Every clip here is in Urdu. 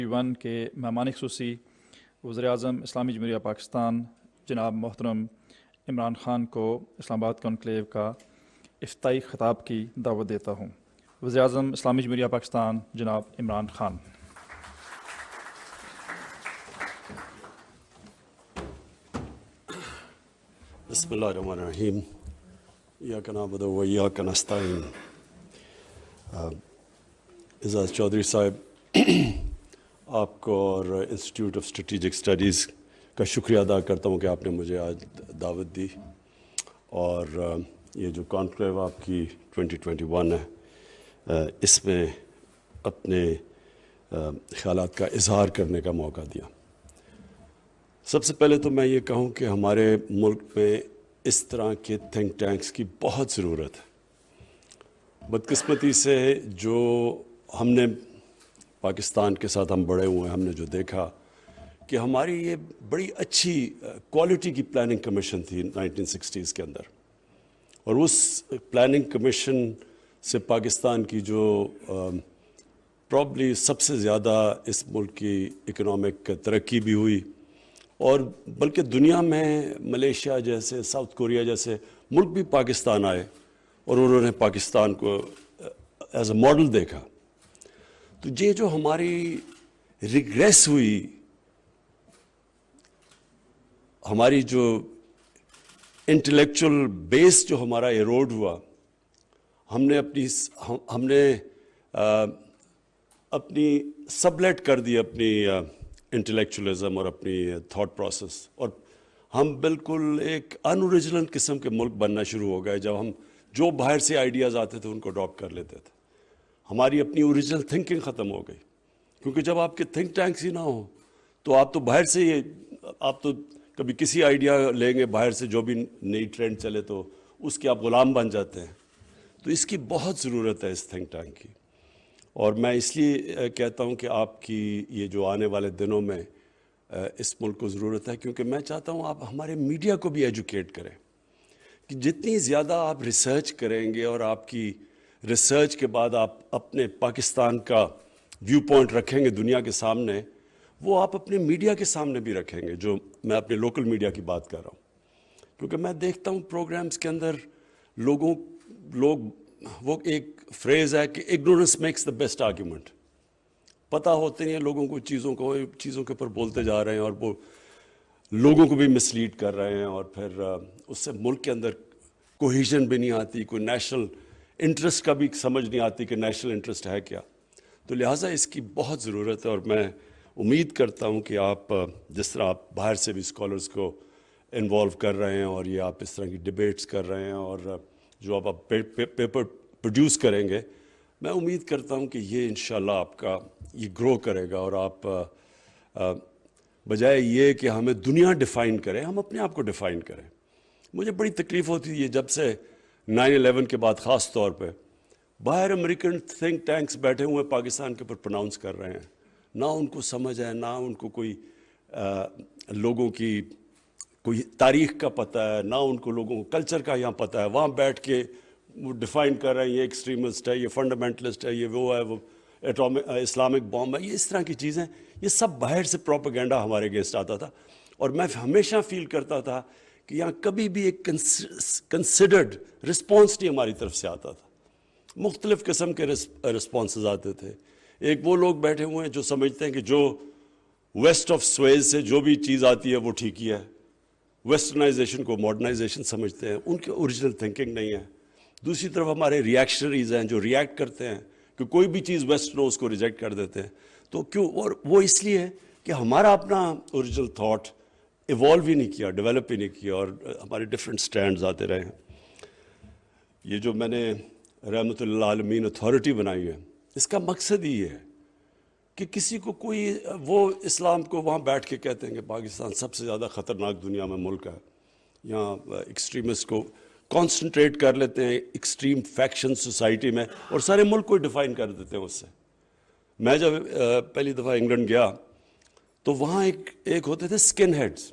2021 کے مہمان خصوصی وزیر اعظم اسلامی جمہوریہ پاکستان جناب محترم عمران خان کو اسلام آباد کانکلیو کا افتتاحی خطاب کی دعوت دیتا ہوں۔ وزیر اعظم اسلامی جمہوریہ پاکستان جناب عمران خان۔ بسم اللہ الرحمن الرحیم۔ ایاک نعبد و ایاک نستعین۔ اعزاز چودھری صاحب، آپ کو اور انسٹیٹیوٹ آف اسٹریٹجک اسٹڈیز کا شکریہ ادا کرتا ہوں کہ آپ نے مجھے آج دعوت دی، اور یہ جو کانکلیو آپ کی 2021 ہے، اس میں اپنے خیالات کا اظہار کرنے کا موقع دیا۔ سب سے پہلے تو میں یہ کہوں کہ ہمارے ملک میں اس طرح کے تھنک ٹینکس کی بہت ضرورت ہے۔ بدقسمتی سے جو ہم نے پاکستان کے ساتھ ہم بڑے ہوئے ہیں، ہم نے جو دیکھا کہ ہماری یہ بڑی اچھی کوالٹی کی پلاننگ کمیشن تھی 1960s کے اندر، اور اس پلاننگ کمیشن سے پاکستان کی جو پرابلی سب سے زیادہ اس ملک کی اکنامک ترقی بھی ہوئی، اور بلکہ دنیا میں ملیشیا جیسے، ساؤتھ کوریا جیسے ملک بھی پاکستان آئے اور انہوں نے پاکستان کو ایز اے ماڈل دیکھا۔ تو یہ جو ہماری ریگریس ہوئی، ہماری جو انٹلیکچول بیس جو ہمارا ایروڈ ہوا، ہم نے اپنی سبلیٹ کر دی اپنی انٹلیکچولزم اور اپنی تھاٹ پروسیس، اور ہم بالکل ایک ان اوریجنل قسم کے ملک بننا شروع ہو گئے۔ جب ہم جو باہر سے آئیڈیاز آتے تھے ان کو اڈاپٹ کر لیتے تھے، ہماری اپنی اوریجنل تھنکنگ ختم ہو گئی، کیونکہ جب آپ کے تھنک ٹینکس ہی نہ ہوں تو آپ تو باہر سے آپ تو کبھی کسی آئیڈیا لیں گے باہر سے، جو بھی نئی ٹرینڈ چلے تو اس کے آپ غلام بن جاتے ہیں۔ تو اس کی بہت ضرورت ہے، اس تھنک ٹینک کی، اور میں اس لیے کہتا ہوں کہ آپ کی یہ جو آنے والے دنوں میں اس ملک کو ضرورت ہے، کیونکہ میں چاہتا ہوں آپ ہمارے میڈیا کو بھی ایجوکیٹ کریں، کہ جتنی زیادہ آپ ریسرچ کریں گے اور آپ کی ریسرچ کے بعد آپ اپنے پاکستان کا ویو پوائنٹ رکھیں گے دنیا کے سامنے، وہ آپ اپنے میڈیا کے سامنے بھی رکھیں گے، جو میں اپنے لوکل میڈیا کی بات کر رہا ہوں۔ کیونکہ میں دیکھتا ہوں پروگرامز کے اندر وہ ایک فریز ہے کہ ignorance makes the best argument. پتہ ہوتے نہیں ہیں لوگوں کو، چیزوں کے اوپر بولتے جا رہے ہیں، اور وہ لوگوں کو بھی مسلیڈ کر رہے ہیں، اور پھر اس سے ملک کے اندر کوہیژن بھی نہیں آتی، کوئی نیشنل انٹرسٹ کا بھی سمجھ نہیں آتی کہ نیشنل انٹرسٹ ہے کیا۔ تو لہٰذا اس کی بہت ضرورت ہے، اور میں امید کرتا ہوں کہ آپ جس طرح آپ باہر سے بھی اسکالرس کو انوالو کر رہے ہیں، اور یہ آپ اس طرح کی ڈبیٹس کر رہے ہیں، اور جو آپ پیپر پروڈیوس کریں گے، میں امید کرتا ہوں کہ یہ انشاءاللہ آپ کا یہ گرو کرے گا، اور آپ بجائے یہ کہ ہمیں دنیا ڈیفائن کریں، ہم اپنے آپ کو ڈیفائن کریں۔ مجھے بڑی تکلیف ہوتی ہے جب سے 9/11 کے بعد خاص طور پہ باہر امریکن تھنک ٹینکس بیٹھے ہوئے پاکستان کے اوپر پروناؤنس کر رہے ہیں، نہ ان کو سمجھ ہے، نہ ان کو کوئی لوگوں کی کوئی تاریخ کا پتہ ہے، نہ ان کو لوگوں کو کلچر کا یہاں پتہ ہے۔ وہاں بیٹھ کے وہ ڈیفائن کر رہے ہیں، یہ ایکسٹریمسٹ ہے، یہ فنڈامنٹلسٹ ہے، یہ وہ ہے، وہ اسلامک بام ہے، یہ اس طرح کی چیزیں، یہ سب باہر سے پروپیگنڈا ہمارے اگینسٹ آتا تھا، اور میں ہمیشہ فیل کرتا تھا کہ یہاں کبھی بھی ایک کنسیڈرڈ رسپانس نہیں ہماری طرف سے آتا تھا۔ مختلف قسم کے رسپانسز آتے تھے۔ ایک وہ لوگ بیٹھے ہوئے ہیں جو سمجھتے ہیں کہ جو ویسٹ آف سویز سے جو بھی چیز آتی ہے وہ ٹھیک ہی ہے، ویسٹرنائزیشن کو ماڈرنائزیشن سمجھتے ہیں، ان کی اوریجنل تھنکنگ نہیں ہے۔ دوسری طرف ہمارے ریئیکشنریز ہیں جو ریئیکٹ کرتے ہیں کہ کوئی بھی چیز ویسٹرن ہو اس کو ریجیکٹ کر دیتے ہیں۔ تو کیوں؟ اور وہ اس لیے کہ ہمارا اپنا اوریجنل تھاٹ ایوالو ہی نہیں کیا، ڈیولپ ہی نہیں کیا، اور ہمارے ڈفرینٹ سٹینڈز آتے رہے ہیں۔ یہ جو میں نے رحمۃ اللہ عالمین اتھارٹی بنائی ہے، اس کا مقصد ہی یہ ہے کہ کسی کو کوئی وہ اسلام کو وہاں بیٹھ کے کہتے ہیں کہ پاکستان سب سے زیادہ خطرناک دنیا میں ملک ہے، یہاں ایکسٹریمسٹ کو کانسنٹریٹ کر لیتے ہیں ایکسٹریم فیکشن سوسائٹی میں، اور سارے ملک کو ڈیفائن کر دیتے ہیں اس سے۔ میں جب پہلی دفعہ انگلینڈ گیا تو وہاں ایک ہوتے تھے سکن ہیڈز،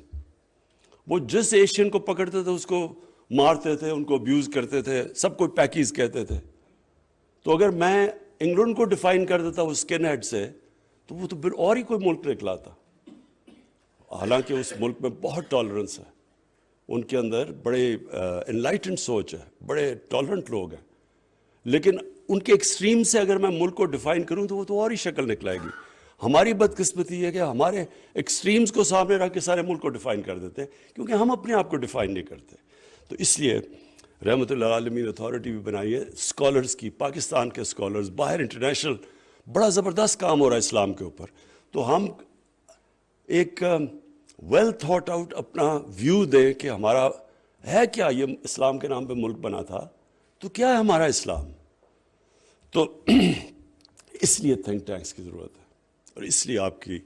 وہ جس ایشین کو پکڑتے تھے اس کو مارتے تھے، ان کو ابیوز کرتے تھے، سب کو پیکیز کہتے تھے۔ تو اگر میں انگلینڈ کو ڈیفائن کر دیتا وہ سکن ہیڈ سے، تو وہ تو اور ہی کوئی ملک نکلا تھا. حالانکہ اس ملک میں بہت ٹالرنس ہے, ان کے اندر بڑے انلائٹنڈ سوچ ہے, بڑے ٹالرنٹ لوگ ہیں, لیکن ان کے ایکسٹریم سے اگر میں ملک کو ڈیفائن کروں تو وہ تو اور ہی شکل نکلائے گی. ہماری بدقسمتی ہے کہ ہمارے ایکسٹریمز کو سامنے رکھ کے سارے ملک کو ڈیفائن کر دیتے ہیں, کیونکہ ہم اپنے آپ کو ڈیفائن نہیں کرتے. تو اس لیے رحمت اللہ عالمین اتھارٹی بھی بنائی ہے اسکالرز کی, پاکستان کے اسکالرز, باہر انٹرنیشنل بڑا زبردست کام ہو رہا ہے اسلام کے اوپر. تو ہم ایک ویل تھاٹ آؤٹ اپنا ویو دیں کہ ہمارا ہے کیا, یہ اسلام کے نام پہ ملک بنا تھا تو کیا ہے ہمارا اسلام. تو اس لیے تھنک ٹینکس کی ضرورت ہے, اور اس لیے آپ کی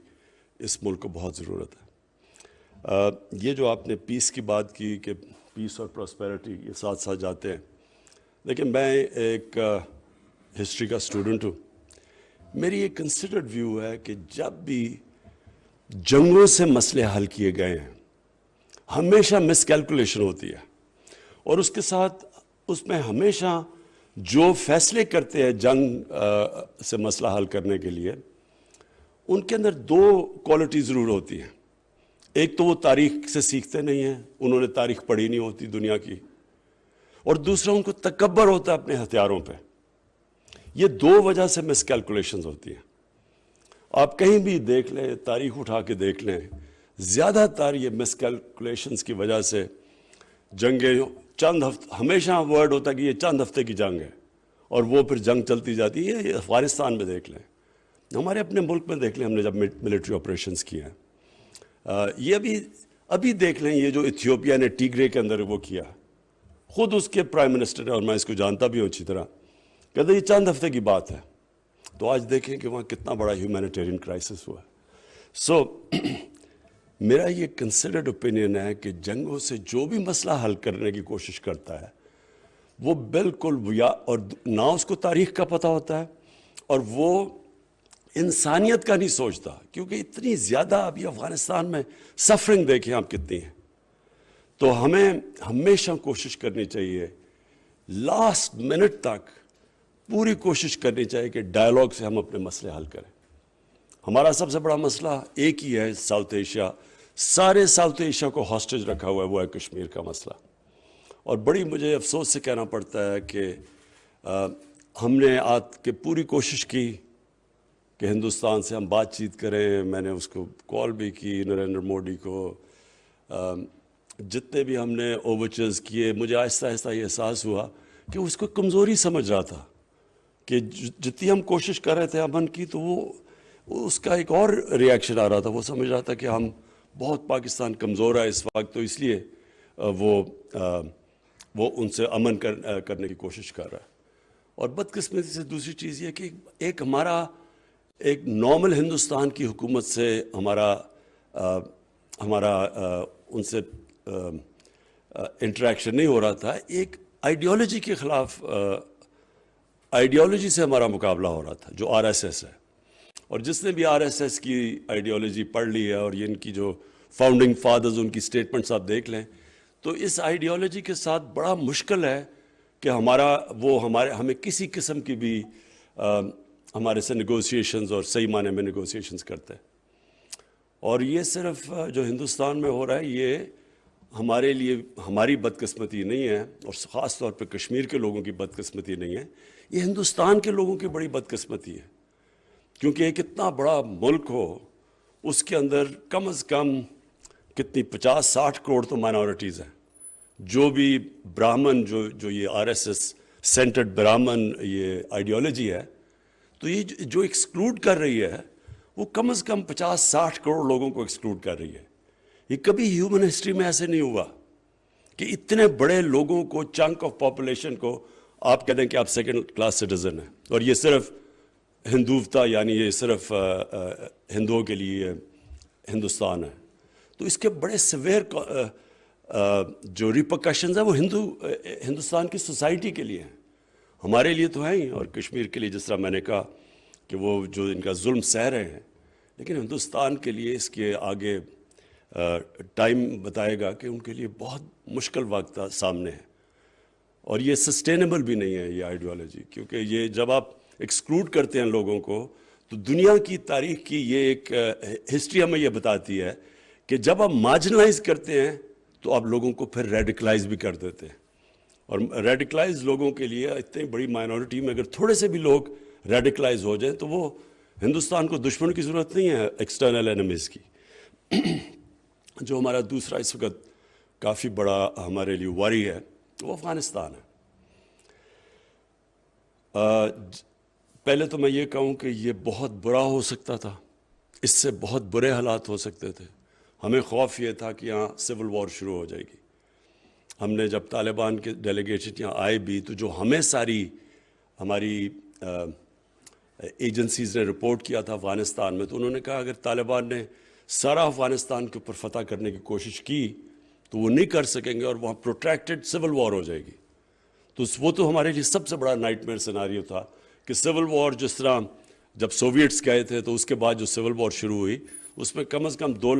اس ملک کو بہت ضرورت ہے. یہ جو آپ نے پیس کی بات کی کہ پیس اور پراسپیرٹی یہ ساتھ ساتھ جاتے ہیں, لیکن میں ایک ہسٹری کا اسٹوڈنٹ ہوں. میری ایک کنسیڈرڈ ویو ہے کہ جب بھی جنگوں سے مسئلے حل کیے گئے ہیں ہمیشہ مس کیلکولیشن ہوتی ہے, اور اس کے ساتھ اس میں ہمیشہ جو فیصلے کرتے ہیں جنگ سے مسئلہ حل کرنے کے لیے, ان کے اندر دو کوالٹی ضرور ہوتی ہیں. ایک تو وہ تاریخ سے سیکھتے نہیں ہیں, انہوں نے تاریخ پڑھی نہیں ہوتی دنیا کی, اور دوسرا ان کو تکبر ہوتا ہے اپنے ہتھیاروں پہ. یہ دو وجہ سے مس کیلکولیشنز ہوتی ہیں. آپ کہیں بھی دیکھ لیں, تاریخ اٹھا کے دیکھ لیں, زیادہ تر یہ مس کیلکولیشنز کی وجہ سے جنگیں چند ہفتے, ہمیشہ ورڈ ہوتا ہے کہ یہ چند ہفتے کی جنگ ہے, اور وہ پھر جنگ چلتی جاتی ہے. یہ افغانستان میں دیکھ لیں, ہمارے اپنے ملک میں دیکھ لیں, ہم نے جب ملٹری آپریشنز کیے ہیں. یہ ابھی دیکھ لیں, یہ جو ایتھیوپیا نے ٹیگرے کے اندر وہ کیا, خود اس کے پرائم منسٹر نے, اور میں اس کو جانتا بھی ہوں اچھی طرح, کہتے یہ چند ہفتے کی بات ہے. تو آج دیکھیں کہ وہاں کتنا بڑا ہیومینیٹیرین کرائسس ہوا ہے. سو میرا یہ کنسیڈرڈ اوپینین ہے کہ جنگوں سے جو بھی مسئلہ حل کرنے کی کوشش کرتا ہے وہ بالکل اور نہ اس کو تاریخ کا پتہ ہوتا ہے, اور وہ انسانیت کا نہیں سوچتا, کیونکہ اتنی زیادہ ابھی افغانستان میں سفرنگ دیکھیں آپ کتنی ہے. تو ہمیں ہمیشہ کوشش کرنی چاہیے, لاسٹ منٹ تک پوری کوشش کرنی چاہیے کہ ڈائیلاگ سے ہم اپنے مسئلے حل کریں. ہمارا سب سے بڑا مسئلہ ایک ہی ہے, ساؤتھ ایشیا, سارے ساؤتھ ایشیا کو ہاسٹیج رکھا ہوا ہے, وہ ہے کشمیر کا مسئلہ. اور بڑی مجھے افسوس سے کہنا پڑتا ہے کہ ہم نے آج کے پوری کوشش کی کہ ہندوستان سے ہم بات چیت کریں. میں نے اس کو کال بھی کی نریندر مودی کو, جتنے بھی ہم نے اوورچرز کیے, مجھے آہستہ آہستہ یہ احساس ہوا کہ اس کو کمزوری سمجھ رہا تھا کہ جتنی ہم کوشش کر رہے تھے امن کی, تو وہ اس کا ایک اور ریاکشن آ رہا تھا. وہ سمجھ رہا تھا کہ ہم بہت پاکستان کمزور ہے اس وقت, تو اس لیے وہ ان سے امن کرنے کی کوشش کر رہا ہے. اور بدقسمتی سے دوسری چیز یہ کہ ایک ہمارا ایک نارمل ہندوستان کی حکومت سے ہمارا ان سے انٹریکشن نہیں ہو رہا تھا. ایک آئیڈیالوجی کے خلاف آئیڈیالوجی سے ہمارا مقابلہ ہو رہا تھا, جو آر ایس ایس ہے. اور جس نے بھی آر ایس ایس کی آئیڈیالوجی پڑھ لی ہے, اور یہ ان کی جو فاؤنڈنگ فادرز ان کی سٹیٹمنٹس آپ دیکھ لیں, تو اس آئیڈیالوجی کے ساتھ بڑا مشکل ہے کہ ہمیں کسی قسم کی بھی ہمارے سے نیگوسیشنز اور صحیح معنی میں نیگوسیشنز کرتے ہیں. اور یہ صرف جو ہندوستان میں ہو رہا ہے یہ ہمارے لیے ہماری بدقسمتی نہیں ہے, اور خاص طور پہ کشمیر کے لوگوں کی بدقسمتی نہیں ہے, یہ ہندوستان کے لوگوں کی بڑی بدقسمتی ہے. کیونکہ ایک اتنا بڑا ملک ہو, اس کے اندر کم از کم کتنی 50-60 کروڑ تو مائنورٹیز ہیں. جو بھی براہمن جو یہ R S S centred Brahmin یہ آئیڈیالوجی ہے, تو یہ جو ایکسکلوڈ کر رہی ہے وہ کم از کم 50-60 کروڑ لوگوں کو ایکسکلوڈ کر رہی ہے. یہ کبھی ہیومن ہسٹری میں ایسے نہیں ہوا کہ اتنے بڑے لوگوں کو, چنک آف پاپولیشن کو آپ کہہ دیں کہ آپ سیکنڈ کلاس سٹیزن ہیں, اور یہ صرف ہندوتا یعنی یہ صرف ہندوؤں کے لیے ہندوستان ہے. تو اس کے بڑے سویر جو ریپرکشنز ہیں وہ ہندوستان کی سوسائٹی کے لیے ہیں, ہمارے لیے تو ہیں ہی, اور کشمیر کے لیے جس طرح میں نے کہا کہ وہ جو ان کا ظلم سہ رہے ہیں, لیکن ہندوستان کے لیے اس کے آگے ٹائم بتائے گا کہ ان کے لیے بہت مشکل وقت سامنے ہے. اور یہ سسٹینیبل بھی نہیں ہے یہ آئیڈیالوجی, کیونکہ یہ جب آپ ایکسکلوڈ کرتے ہیں لوگوں کو تو دنیا کی تاریخ کی یہ ایک ہسٹری ہمیں یہ بتاتی ہے کہ جب ہم مارجنلائز کرتے ہیں تو آپ لوگوں کو پھر ریڈیکلائز بھی کر دیتے ہیں. اور ریڈیکلائز لوگوں کے لیے اتنی بڑی مائنورٹی میں اگر تھوڑے سے بھی لوگ ریڈیکلائز ہو جائیں تو وہ ہندوستان کو دشمن کی ضرورت نہیں ہے ایکسٹرنل اینیمیز کی. جو ہمارا دوسرا اس وقت کافی بڑا ہمارے لیے واری ہے وہ افغانستان ہے. پہلے تو میں یہ کہوں کہ یہ بہت برا ہو سکتا تھا, اس سے بہت برے حالات ہو سکتے تھے. ہمیں خوف یہ تھا کہ یہاں سول وار شروع ہو جائے گی. ہم نے جب طالبان کے ڈیلیگیشن یہاں آئے بھی تو جو ہمیں ساری ہماری ایجنسیز نے رپورٹ کیا تھا افغانستان میں, تو انہوں نے کہا اگر طالبان نے سارا افغانستان کے اوپر فتح کرنے کی کوشش کی تو وہ نہیں کر سکیں گے اور وہاں پروٹریکٹڈ سول وار ہو جائے گی. تو وہ تو ہمارے لیے سب سے بڑا نائٹ میئر سیناریو تھا کہ سول وار جس طرح جب سوویٹس گئے تھے تو اس کے بعد جو سول وار شروع ہوئی اس میں کم از کم 2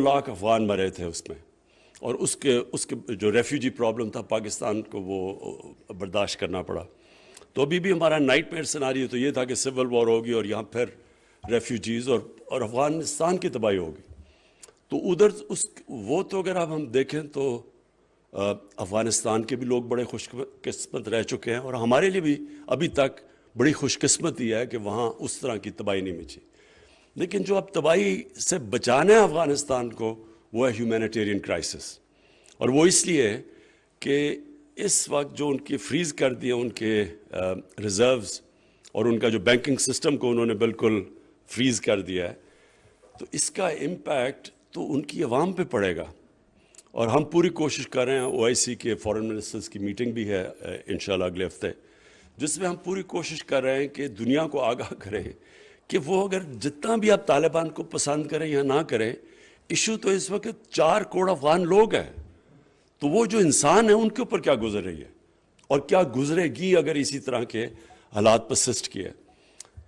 لاکھ افغان مرے تھے اس میں, اور اس کے جو ریفیوجی پرابلم تھا پاکستان کو وہ برداشت کرنا پڑا. تو ابھی بھی ہمارا نائٹ میئر سیناریو تو یہ تھا کہ سول وار ہوگی اور یہاں پھر ریفیوجیز اور افغانستان کی تباہی ہوگی. تو ادھر وہ تو اگر اب ہم دیکھیں تو افغانستان کے بھی لوگ بڑے خوش قسمت رہ چکے ہیں, اور ہمارے لیے بھی ابھی تک بڑی خوش قسمتی ہے کہ وہاں اس طرح کی تباہی نہیں مچی. لیکن جو اب تباہی سے بچانا ہے افغانستان کو وہ ہے ہیومینیٹیرین کرائسس. اور وہ اس لیے کہ اس وقت جو ان کی فریز کر دیے ان کے ریزروز اور ان کا جو بینکنگ سسٹم کو انہوں نے بالکل فریز کر دیا ہے, تو اس کا امپیکٹ تو ان کی عوام پہ پڑے گا. اور ہم پوری کوشش کر رہے ہیں, OIC کے فارن منسٹرز کی میٹنگ بھی ہے انشاءاللہ اگلے ہفتے, جس میں ہم پوری کوشش کر رہے ہیں کہ دنیا کو آگاہ کریں کہ وہ اگر جتنا بھی آپ طالبان کو پسند کریں یا نہ کریں, ایشو تو اس وقت 4 کروڑ افغان لوگ ہیں. تو وہ جو انسان ہیں ان کے اوپر کیا گزر رہی ہے اور کیا گزرے گی اگر اسی طرح کے حالات پرسسٹ کیے.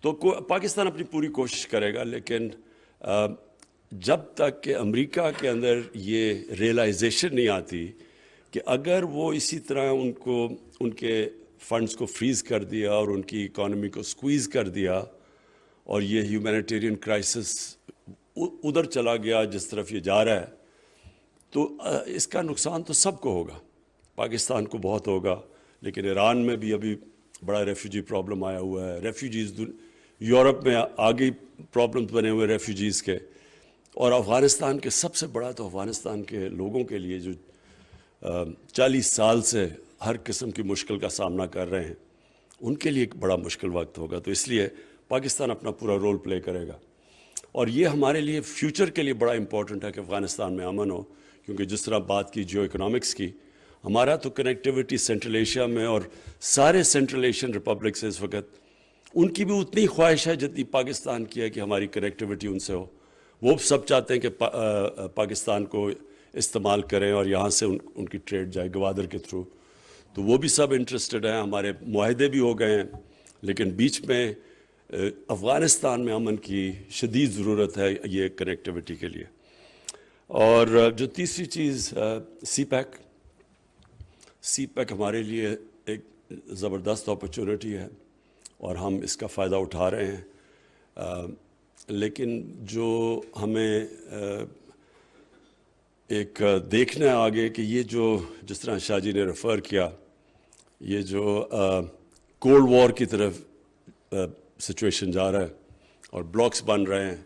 تو پاکستان اپنی پوری کوشش کرے گا, لیکن جب تک کہ امریکہ کے اندر یہ ریئلائزیشن نہیں آتی کہ اگر وہ اسی طرح ان کے فنڈز کو فریز کر دیا اور ان کی اکانومی کو سکویز کر دیا اور یہ ہیومینیٹیرین کرائسس ادھر چلا گیا جس طرف یہ جا رہا ہے, تو اس کا نقصان تو سب کو ہوگا. پاکستان کو بہت ہوگا, لیکن ایران میں بھی ابھی بڑا ریفیوجی پرابلم آیا ہوا ہے. ریفیوجیز یورپ میں آگے پرابلمز بنے ہوئے ریفیوجیز کے, اور افغانستان کے سب سے بڑا تو افغانستان کے لوگوں کے لیے جو 40 سال سے ہر قسم کی مشکل کا سامنا کر رہے ہیں, ان کے لیے ایک بڑا مشکل وقت ہوگا. تو اس لیے پاکستان اپنا پورا رول پلے کرے گا, اور یہ ہمارے لیے فیوچر کے لیے بڑا امپورٹنٹ ہے کہ افغانستان میں امن ہو. کیونکہ جس طرح بات کی جیو اکنامکس کی, ہمارا تو کنیکٹیوٹی سینٹرل ایشیا میں اور سارے سینٹرل ایشین ریپبلک سے اس وقت ان کی بھی اتنی خواہش ہے جتنی پاکستان کی ہے کہ ہماری کنیکٹیوٹی ان سے ہو. وہ سب چاہتے ہیں کہ پاکستان کو استعمال کریں اور یہاں سے ان کی ٹریڈ جائے گوادر کے تھرو. تو وہ بھی سب انٹرسٹڈ ہیں, ہمارے معاہدے بھی ہو گئے ہیں, لیکن بیچ میں افغانستان میں امن کی شدید ضرورت ہے یہ کنیکٹیوٹی کے لیے. اور جو تیسری چیز سی پیک ہمارے لیے ایک زبردست اپرچونٹی ہے اور ہم اس کا فائدہ اٹھا رہے ہیں. لیکن جو ہمیں ایک دیکھنا ہے آگے کہ یہ جو جس طرح شاہ جی نے ریفر کیا, یہ جو کولڈ وار کی طرف سچویشن جا رہا ہے اور بلاکس بن رہے ہیں,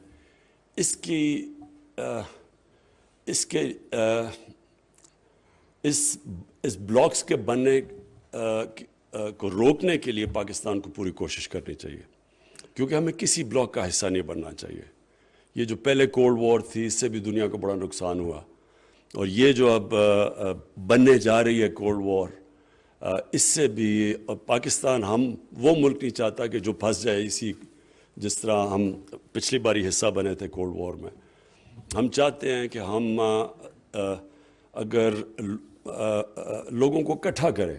اس بلاکس کے بننے کو روکنے کے لیے پاکستان کو پوری کوشش کرنی چاہیے, کیونکہ ہمیں کسی بلاک کا حصہ نہیں بننا چاہیے. یہ جو پہلے کولڈ وار تھی اس سے بھی دنیا کو بڑا نقصان ہوا, اور یہ جو اب بننے جا رہی ہے کولڈ وار, اس سے بھی پاکستان ہم وہ ملک نہیں چاہتا کہ جو پھنس جائے اسی, جس طرح ہم پچھلی باری حصہ بنے تھے کولڈ وار میں. ہم چاہتے ہیں کہ ہم اگر لوگوں کو اکٹھا کریں.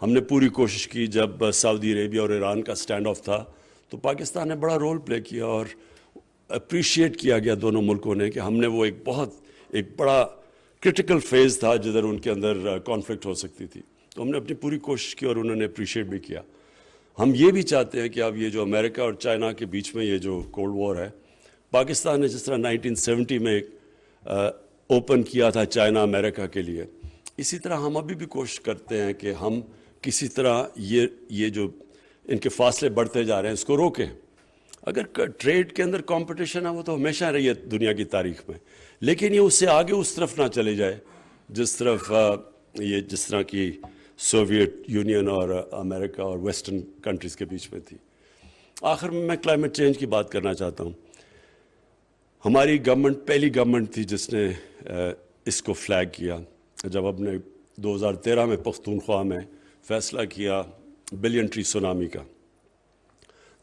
ہم نے پوری کوشش کی جب سعودی عربیہ اور ایران کا سٹینڈ آف تھا تو پاکستان نے بڑا رول پلے کیا اور اپریشیٹ کیا گیا دونوں ملکوں نے کہ ہم نے وہ ایک بڑا کرٹیکل فیز تھا جدھر ان کے اندر کانفلکٹ ہو سکتی تھی, تو ہم نے اپنی پوری کوشش کی اور انہوں نے اپریشیٹ بھی کیا. ہم یہ بھی چاہتے ہیں کہ اب یہ جو امریکہ اور چائنا کے بیچ میں یہ جو کولڈ وار ہے، پاکستان نے جس طرح 1970 میں اوپن کیا تھا چائنا امریکہ کے لیے، اسی طرح ہم ابھی بھی کوشش کرتے ہیں کہ ہم کسی طرح یہ جو ان کے فاصلے بڑھتے جا رہے ہیں اس کو روکیں. اگر ٹریڈ کے اندر کمپٹیشن ہے وہ تو ہمیشہ رہی ہے دنیا کی تاریخ میں، لیکن یہ اس سے آگے اس طرف نہ چلے جائے جس طرف جس طرح کی سوویت یونین اور امریکہ اور ویسٹرن کنٹریز کے بیچ میں تھی. آخر میں کلائمیٹ چینج کی بات کرنا چاہتا ہوں. ہماری گورنمنٹ پہلی گورنمنٹ تھی جس نے اس کو فلیگ کیا جب اب نے 2013 میں پختونخوا میں فیصلہ کیا بلین ٹری سونامی کا.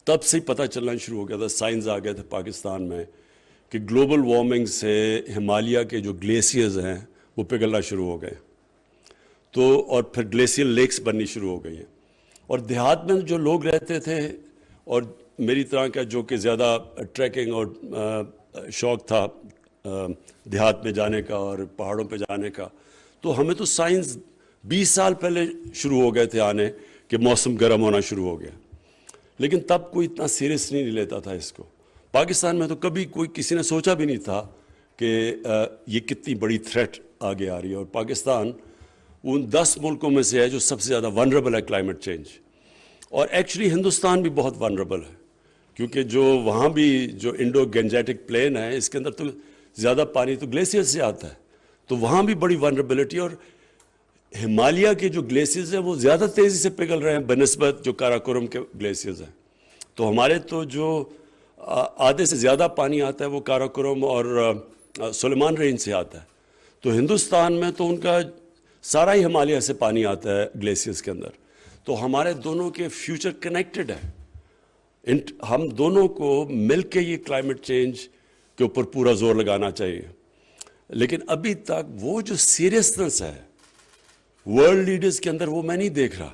تب سے پتہ چلنا شروع ہو گیا تھا، سائنس آ گئے تھے پاکستان میں کہ گلوبل وارمنگ سے ہمالیہ کے جو گلیشیئرز ہیں وہ پگھلنا شروع ہو گئے، تو اور پھر گلیشیئر لیکس بننی شروع ہو گئی ہیں. اور دیہات میں جو لوگ رہتے تھے اور میری طرح کا جو کہ زیادہ ٹریکنگ اور شوق تھا دیہات میں جانے کا اور پہاڑوں پہ جانے کا، تو ہمیں تو سائنس 20 سال پہلے شروع ہو گئے تھے آنے کہ موسم گرم ہونا شروع ہو گیا، لیکن تب کوئی اتنا سیریس نہیں لیتا تھا اس کو. پاکستان میں تو کبھی کسی نے سوچا بھی نہیں تھا کہ یہ کتنی بڑی تھریٹ آگے آ رہی ہے. اور پاکستان ان 10 ملکوں میں سے ہے جو سب سے زیادہ ونربل ہے کلائمیٹ چینج. اور ایکچولی ہندوستان بھی بہت ونربل ہے کیونکہ جو وہاں بھی جو انڈو گنجیٹک پلین ہے اس کے اندر تو زیادہ پانی تو گلیشیئر سے آتا ہے، تو وہاں بھی بڑی ونربلٹی. اور ہمالیہ کے جو گلیشیئرز ہیں وہ زیادہ تیزی سے پگھل رہے ہیں بنسبت جو کاراکورم کے گلیشیئرز ہیں. تو ہمارے تو جو آدھے سے زیادہ پانی آتا ہے وہ کاراکورم اور سلیمان رینج سے آتا ہے. تو ہندوستان میں تو ان کا سارا ہی ہمالیہ سے پانی آتا ہے گلیشیئرز کے اندر. تو ہمارے دونوں کے فیوچر کنیکٹڈ ہے. ہم دونوں کو مل کے یہ کلائمیٹ چینج کے اوپر پورا زور لگانا چاہیے. لیکن ابھی تک وہ جو سیریسنس ہے ورلڈ لیڈرز کے اندر وہ میں نہیں دیکھ رہا.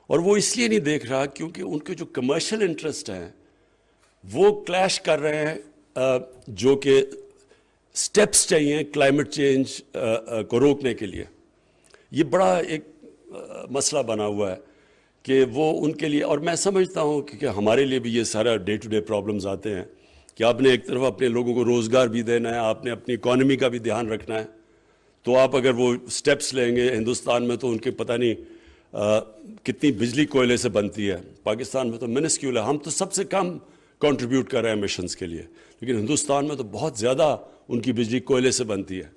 اور وہ اس لیے نہیں دیکھ رہا کیونکہ ان کے جو کمرشل انٹرسٹ ہیں وہ کلیش کر رہے ہیں جو کہ سٹیپس چاہیے کلائمیٹ چینج کو روکنے کے لیے. یہ بڑا ایک مسئلہ بنا ہوا ہے کہ وہ ان کے لیے، اور میں سمجھتا ہوں کہ ہمارے لیے بھی یہ سارا ڈے ٹو ڈے پرابلمز آتے ہیں کہ آپ نے ایک طرف اپنے لوگوں کو روزگار بھی دینا ہے، آپ نے اپنی اکانومی کا بھی دھیان رکھنا ہے. تو آپ اگر وہ سٹیپس لیں گے ہندوستان میں تو ان کے پتہ نہیں کتنی بجلی کوئلے سے بنتی ہے. پاکستان میں تو منسکیول ہے، ہم تو سب سے کم کنٹریبیوٹ کر رہے ہیں ایمیشنز کے لیے، لیکن ہندوستان میں تو بہت زیادہ ان کی بجلی کوئلے سے بنتی ہے.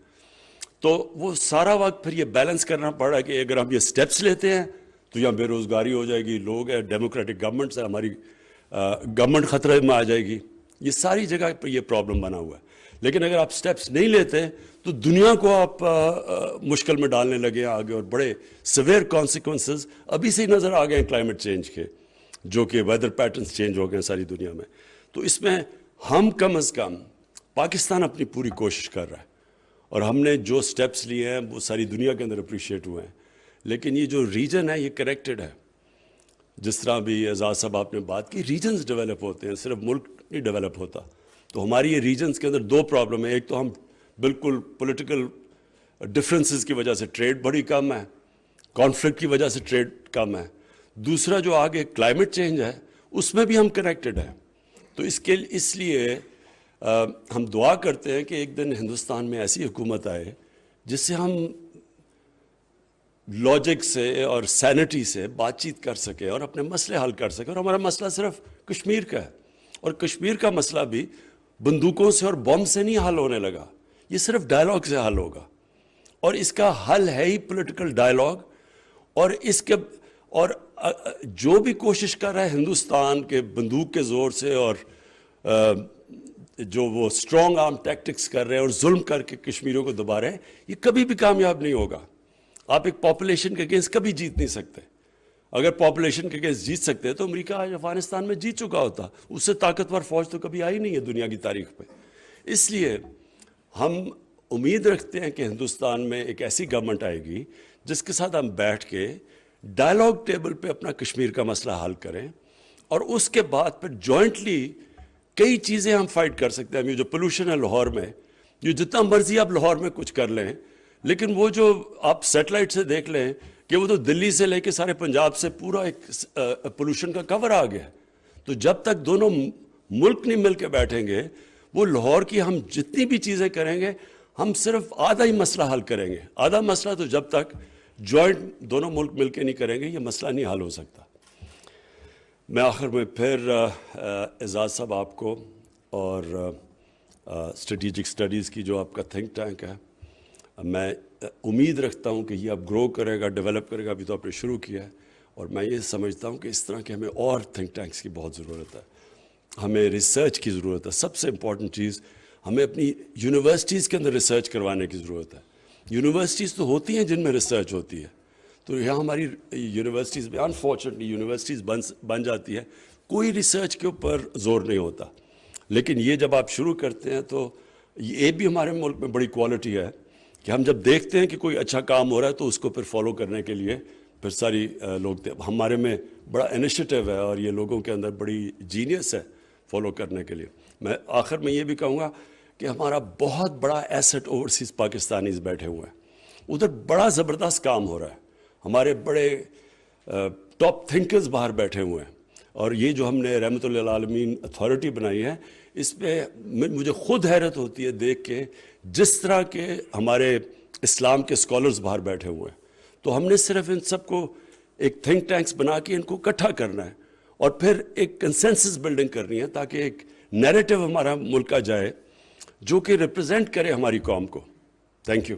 تو وہ سارا وقت پھر یہ بیلنس کرنا پڑ رہا ہے کہ اگر ہم یہ سٹیپس لیتے ہیں تو یہاں بے روزگاری ہو جائے گی، لوگ ہیں ڈیموکریٹک گورنمنٹ سے ہماری گورنمنٹ خطرے میں آ جائے گی. یہ ساری جگہ پہ یہ پرابلم بنا ہوا ہے. لیکن اگر آپ سٹیپس نہیں لیتے تو دنیا کو آپ مشکل میں ڈالنے لگے ہیں آگے، اور بڑے سیویئر کانسیکوینسز ابھی سے ہی نظر آ گئے ہیں کلائمیٹ چینج کے، جو کہ ویدر پیٹرنز چینج ہو گئے ہیں ساری دنیا میں. تو اس میں ہم کم از کم پاکستان اپنی پوری کوشش کر رہا ہے اور ہم نے جو سٹیپس لیے ہیں وہ ساری دنیا کے اندر اپریشیٹ ہوئے ہیں. لیکن یہ جو ریجن ہے یہ کریکٹڈ ہے. جس طرح بھی اعزاز صاحب آپ نے بات کی، ریجنز ڈیولپ ہوتے ہیں، صرف ملک نہیں ڈیولپ ہوتا. تو ہماری یہ ریجنز کے اندر 2 پرابلم ہیں. ایک تو ہم بالکل پولیٹیکل ڈفرینسز کی وجہ سے ٹریڈ بڑی کم ہے، کانفلکٹ کی وجہ سے ٹریڈ کم ہے. دوسرا جو آگے کلائمیٹ چینج ہے اس میں بھی ہم کنیکٹڈ ہیں. تو اس لیے ہم دعا کرتے ہیں کہ ایک دن ہندوستان میں ایسی حکومت آئے جس سے ہم لاجک سے اور سینٹی سے بات چیت کر سکے اور اپنے مسئلے حل کر سکے. اور ہمارا مسئلہ صرف کشمیر کا ہے، اور کشمیر کا مسئلہ بھی بندوقوں سے اور بم سے نہیں حل ہونے لگا، یہ صرف ڈائلاگ سے حل ہوگا. اور اس کا حل ہے ہی پولیٹیکل ڈائلاگ. اور جو بھی کوشش کر رہا ہے ہندوستان کے بندوق کے زور سے اور جو وہ اسٹرانگ آرم ٹیکٹکس کر رہے ہیں اور ظلم کر کے کشمیریوں کو دبا رہے ہیں، یہ کبھی بھی کامیاب نہیں ہوگا. آپ ایک پاپولیشن کے اگینسٹ کبھی جیت نہیں سکتے. اگر پاپولیشن کے اگینسٹ جیت سکتے تو امریکہ آج افغانستان میں جیت چکا ہوتا. اس سے طاقتور فوج تو کبھی آئی نہیں ہے دنیا کی تاریخ میں. اس لیے ہم امید رکھتے ہیں کہ ہندوستان میں ایک ایسی گورنمنٹ آئے گی جس کے ساتھ ہم بیٹھ کے ڈائلاگ ٹیبل پہ اپنا کشمیر کا مسئلہ حل کریں، اور اس کے بعد پھر جوائنٹلی کئی چیزیں ہم فائٹ کر سکتے ہیں. یہ جو پولوشن ہے لاہور میں، یہ جتنا مرضی آپ لاہور میں کچھ کر لیں، لیکن وہ جو آپ سیٹلائٹ سے دیکھ لیں کہ وہ تو دلی سے لے کے سارے پنجاب سے پورا ایک پولوشن کا کور آ گیا. تو جب تک دونوں ملک نہیں مل کے بیٹھیں گے, وہ لاہور کی ہم جتنی بھی چیزیں کریں گے ہم صرف آدھا ہی مسئلہ حل کریں گے. آدھا مسئلہ تو جب تک جوائنٹ دونوں ملک مل کے نہیں کریں گے یہ مسئلہ نہیں حل ہو سکتا. میں آخر میں پھر اعزاز صاحب آپ کو اور اسٹریٹجک اسٹڈیز کی جو آپ کا تھنک ٹینک ہے, میں امید رکھتا ہوں کہ یہ اب گرو کرے گا, ڈیولپ کرے گا. ابھی تو آپ نے شروع کیا ہے, اور میں یہ سمجھتا ہوں کہ اس طرح کے ہمیں اور تھنک ٹینکس کی بہت ضرورت ہے. ہمیں ریسرچ کی ضرورت ہے. سب سے امپورٹنٹ چیز, ہمیں اپنی یونیورسٹیز کے اندر ریسرچ کروانے کی ضرورت ہے. یونیورسٹیز تو ہوتی ہیں جن میں ریسرچ ہوتی ہے, تو یہاں ہماری یونیورسٹیز میں انفارچونیٹلی یونیورسٹیز بن جاتی ہے, کوئی ریسرچ کے اوپر زور نہیں ہوتا. لیکن یہ جب آپ شروع کرتے ہیں تو یہ بھی ہمارے ملک میں بڑی کوالٹی ہے کہ ہم جب دیکھتے ہیں کہ کوئی اچھا کام ہو رہا ہے تو اس کو پھر فالو کرنے کے لیے پھر ساری لوگ ہمارے میں بڑا انیشیٹو ہے, اور یہ لوگوں کے اندر بڑی جینیس ہے فالو کرنے کے لیے. میں آخر میں یہ بھی کہوں گا کہ ہمارا بہت بڑا ایسٹ اوورسیز پاکستانیز بیٹھے ہوئے ہیں, ادھر بڑا زبردست کام ہو رہا ہے. ہمارے بڑے ٹاپ تھنکرز باہر بیٹھے ہوئے ہیں, اور یہ جو ہم نے رحمۃ اللہ عالمین اتھارٹی بنائی ہے, اس پہ مجھے خود حیرت ہوتی ہے دیکھ کے جس طرح کے ہمارے اسلام کے اسکالرز باہر بیٹھے ہوئے ہیں. تو ہم نے صرف ان سب کو ایک تھنک ٹینکس بنا کے ان کو اکٹھا کرنا ہے, اور پھر ایک کنسنسس بلڈنگ کرنی ہے تاکہ ایک نیریٹو ہمارا ملک کا جائے جو کہ ریپرزینٹ کرے ہماری قوم کو. Thank you.